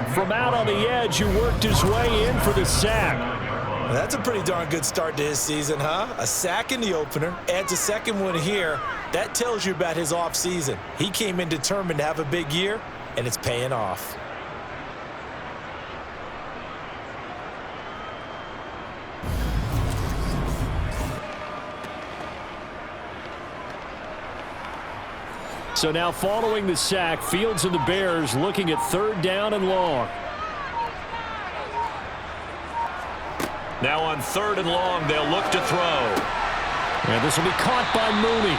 from out on the edge who worked his way in for the sack. That's a pretty darn good start to his season, huh? A sack in the opener, adds a second one here. That tells you about his offseason. He came in determined to have a big year, and it's paying off. So now following the sack, Fields and the Bears looking at 3rd down and long. Now on 3rd and long, they'll look to throw. And this will be caught by Mooney.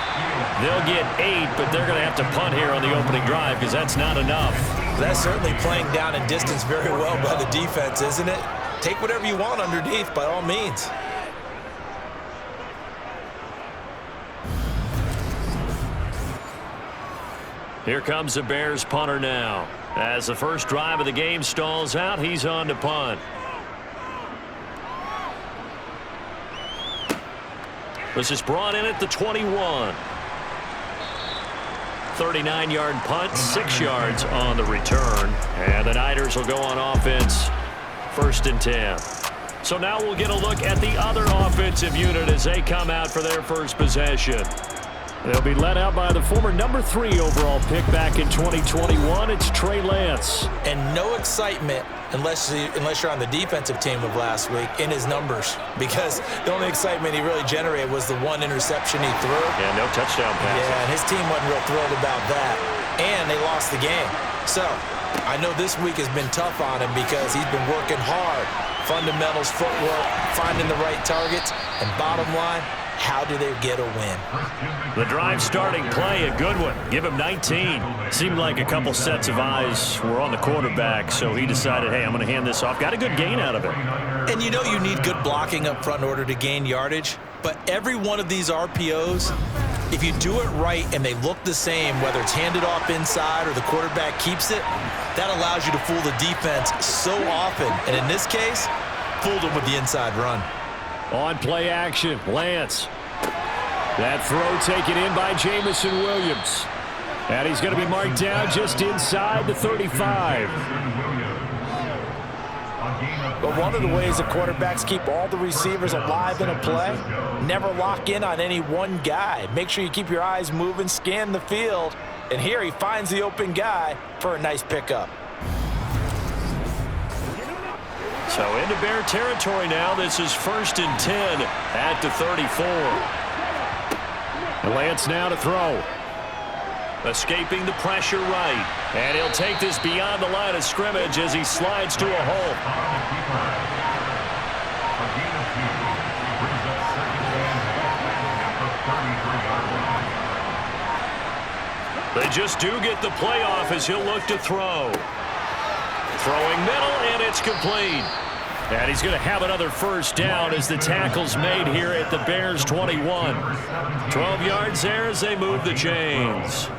They'll get 8, but they're going to have to punt here on the opening drive because that's not enough. That's certainly playing down and distance very well by the defense, isn't it? Take whatever you want underneath by all means. Here comes the Bears punter now. As the first drive of the game stalls out, he's on to punt. This is brought in at the 21. 39-yard punt, 6 yards on the return. And the Niners will go on offense, 1st and 10. So now we'll get a look at the other offensive unit as they come out for their first possession. They'll be led out by the former number 3 overall pick back in 2021. It's Trey Lance. And no excitement unless you're on the defensive team of last week in his numbers, because the only excitement he really generated was the 1 interception he threw. Yeah, no touchdown pass. Yeah, and his team wasn't real thrilled about that. And they lost the game. So I know this week has been tough on him because he's been working hard. Fundamentals, footwork, finding the right targets, and bottom line, how do they get a win? The drive starting play, a good one. Give him 19. Seemed like a couple sets of eyes were on the quarterback, so he decided, hey, I'm going to hand this off. Got a good gain out of it. And you know you need good blocking up front in order to gain yardage, but every one of these RPOs, if you do it right and they look the same, whether it's handed off inside or the quarterback keeps it, that allows you to fool the defense so often. And in this case, fooled them with the inside run. On play action, Lance. That throw taken in by Jamison Williams. And he's going to be marked down just inside the 35. But one of the ways the quarterbacks keep all the receivers alive in a play, never lock in on any one guy. Make sure you keep your eyes moving, scan the field. And here he finds the open guy for a nice pickup. So into Bear territory now. This is 1st and 10 at the 34. Lance now to throw. Escaping the pressure right. And he'll take this beyond the line of scrimmage as he slides to a hole. They just do get the playoff as he'll look to throw. Throwing middle, and it's complete. And he's going to have another first down as the tackle's made here at the Bears' 21. 12 yards there as they move the chains.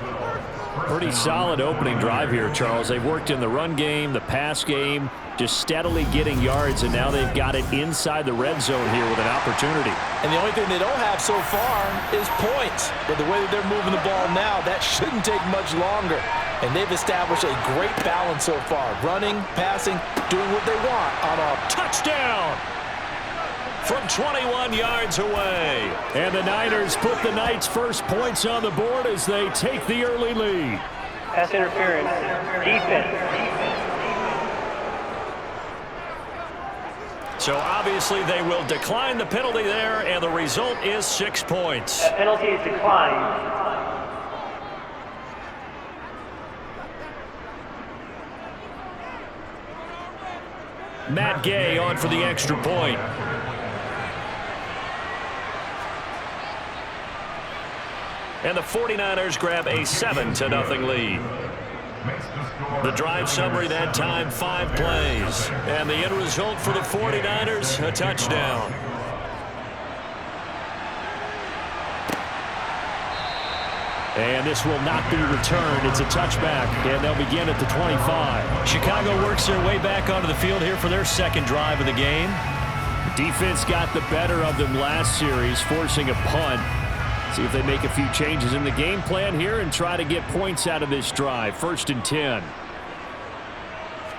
Pretty solid opening drive here, Charles. They've worked in the run game, the pass game, just steadily getting yards, and now they've got it inside the red zone here with an opportunity. And the only thing they don't have so far is points. But the way that they're moving the ball now, that shouldn't take much longer. And they've established a great balance so far. Running, passing, doing what they want on a touchdown from 21 yards away. And the Niners put the Knights' first points on the board as they take the early lead. Pass interference. Defense. So obviously they will decline the penalty there, and the result is 6 points. That penalty is declined. Matt Gay on for the extra point. And the 49ers grab a 7-0 lead. The drive summary that time, 5 plays. And the end result for the 49ers, a touchdown. And this will not be returned. It's a touchback, and they'll begin at the 25. Chicago works their way back onto the field here for their second drive of the game. The defense got the better of them last series, forcing a punt. See if they make a few changes in the game plan here and try to get points out of this drive. 1st and 10.